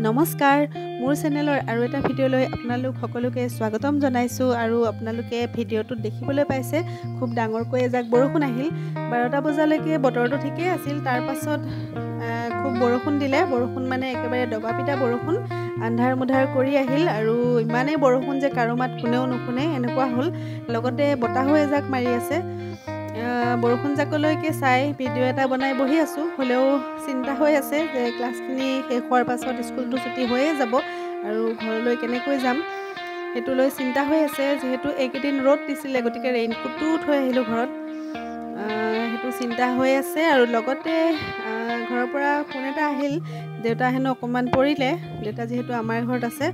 নমস্কাৰ মোৰ চেনেলৰ আৰু এটা ভিডিঅ'লৈ আপোনালোক সকলোকে স্বাগতম জনাইছো আৰু আপোনালোকে ভিডিঅ'টোত দেখিবলৈ পাইছে খুব ডাঙৰকৈ এজাক বৰষুণ আহিল 12টা বজালৈকে বতৰটো ঠিকই আছিল তাৰ পাছত খুব বৰষুণ দিলে বৰষুণ মানে একেবাৰে দবাপিটা বৰষুণ আন্ধাৰ মুধাৰ কৰি আহিল আৰু ইমানেই বৰষুণ যে কাৰো মাত কোনেও নুশুনে এনেকুৱা হ'ল লগতে বতাহো এজাক মাৰি আছে বৰষুণ জাকলৈকে চাই ভিডিঅ' এটা বনাই বহি আছো হলেও চিন্তা হৈ আছে যে ক্লাছখিনি শেষ হোৱাৰ পাছত স্কুলটো ছুটি হৈয়ে যাব আৰু ঘৰলৈ কেনেকৈ যাম হেতু লৈ চিন্তা হৈ আছে যেহেতু এইকেইদিন ৰ'দ দিছিলে গতিকে ৰেইনকোটটো থৈ আহিলো ঘৰত হেতু চিন্তা হৈ আছে আৰু লগতে ঘৰৰ পৰা ফোন এটা আহিল দেউতা হেনো অকমান পৰিলে দেউতা যেহেতু আমাৰ ঘৰত আছে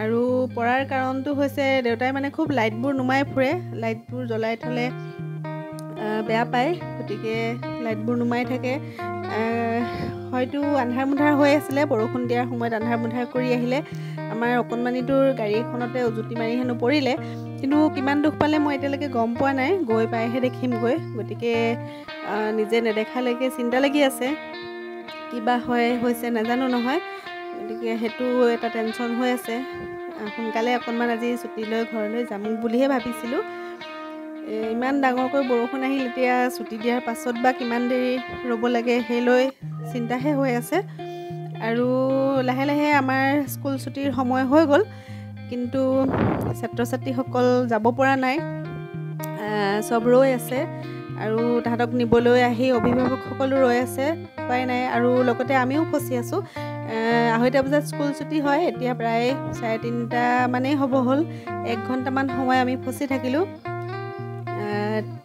আৰু পৰাৰ কাৰণটো হৈছে দেউতাই মানে খুব লাইটবোৰ নুমাই ফুৰে লাইটবোৰ জ্বলাই থলে বেয়া পায় গতিকে লাইটবোৰ নুমাই থাকে হয়তো আন্ধাৰ মুধাৰ হৈ আছিল বৰষুণ দিয়াৰ সময়ত আন্ধাৰ মুধাৰ কৰি আহিলে আমাৰ অকনমানিটোৰ গাড়ী এখনতে উজুতি মাৰি হেনো পৰিলে কিন্তু কিমান দুখ পালে মই এতিয়ালৈকে গম পোৱা নাই গৈ পাইহে দেখিম গৈ গতিকে নিজে নেদেখালৈকে চিন্তা লাগি আছে কিবা হৈছে নাজানো নহয় গতিকে হেতু এটা টেনচন হৈ আছে সোনকালে অকনমান আজি ছুটি লৈ ঘৰলৈ যাম বুলিহে ভাবিছিলো ইমান ডাঙৰকৈ বৰষুণ আহিল এতিয়া ছুটি দিয়াৰ পাছত বা কিমান দেৰি ৰ'ব লাগে হেলৈ চিন্তাহে হৈ আছে আৰু লাহে লাহে আমাৰ স্কুল ছুটিৰ সময় হৈ গ'ল কিন্তু ছাত্ৰ ছাত্ৰীসকল যাব পৰা নাই সব ৰৈ আছে আৰু তাহাঁতক নিবলৈ আহি অভিভাৱকসকলো ৰৈ আছে উপায় নাই আৰু লগতে আমিও ফচি আছো 2:30 বজাত স্কুল ছুটি হয় এতিয়া প্ৰায় 3:30 মানেই হ'ব হ'ল 1 ঘণ্টামান সময় আমি ফচি থাকিলো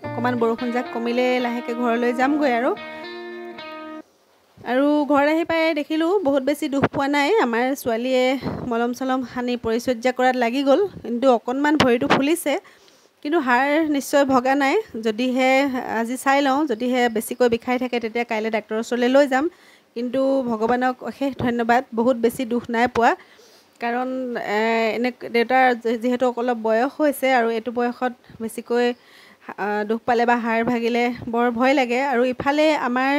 অকমান বৰষুণ যাক কমিলে লাহেকে ঘৰলৈ যামগৈ আৰু ঘৰ আহি পাই দেখিলো বহুত বেছি দুখ পোৱা নাই আমাৰ ছোৱালীয়ে মলম চলম হানি পৰিচৰ্যা কৰাত লাগি গ'ল কিন্তু অকনমান ভৰিটো ফুলিছে কিন্তু হাড় নিশ্চয় ভগা নাই যদিহে আজি চাই লওঁ যদিহে বেছিকৈ বিষাই থাকে তেতিয়া কাইলৈ ডাক্তৰৰ ওচৰলৈ লৈ যাম কিন্তু ভগৱানক অশেষ ধন্যবাদ বহুত বেছি দুখ নাই পোৱা কাৰণ এনে দেউতাৰ যেহেতু অলপ বয়স হৈছে আৰু এইটো বয়সত বেছিকৈ দুখ পালে বা হাড় ভাগিলে বৰ ভয় লাগে আৰু ইফালে আমাৰ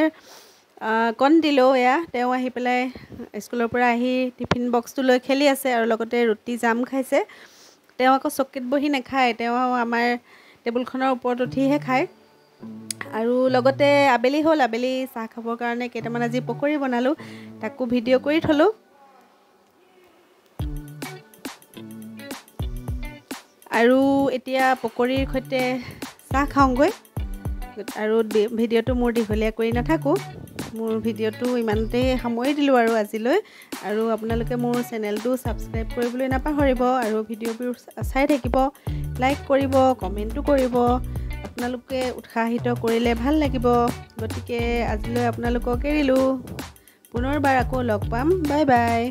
কণ দিলো এয়া তেওঁ আহি পেলাই স্কুলৰ পৰা আহি টিফিন বক্সটো লৈ খেলি আছে আৰু লগতে ৰুটি জাম খাইছে তেওঁ আকৌ চকীত বহি নাখায় তেওঁ আমাৰ টেবুলখনৰ ওপৰত উঠিহে খায় আৰু লগতে আবেলি হ'ল আবেলি চাহ খাবৰ কাৰণে কেইটামান আজি পকৰি বনালো তাকো ভিডিঅ' কৰি থলো আৰু এতিয়া পকৰিৰ সৈতে চাহ খাওঁগৈ আৰু ভিডিঅ'টো মোৰ দীঘলীয়া কৰি নাথাকো মোৰ ভিডিঅ'টো ইমানতে সামৰি দিলো আৰু আজিলৈ আৰু আপোনালোকে মোৰ চেনেলটো সাবস্ক্ৰাইব কৰিবলৈ নাপাহৰিব আৰু ভিডিঅ'বোৰ চাই থাকিব লাইক কৰিব কমেন্টটো কৰিব আপোনালোকে উৎসাহিত কৰিলে ভাল লাগিব গতিকে আজিলৈ আপোনালোকক এৰিলো পুনৰবাৰ আকৌ লগ পাম বাই বাই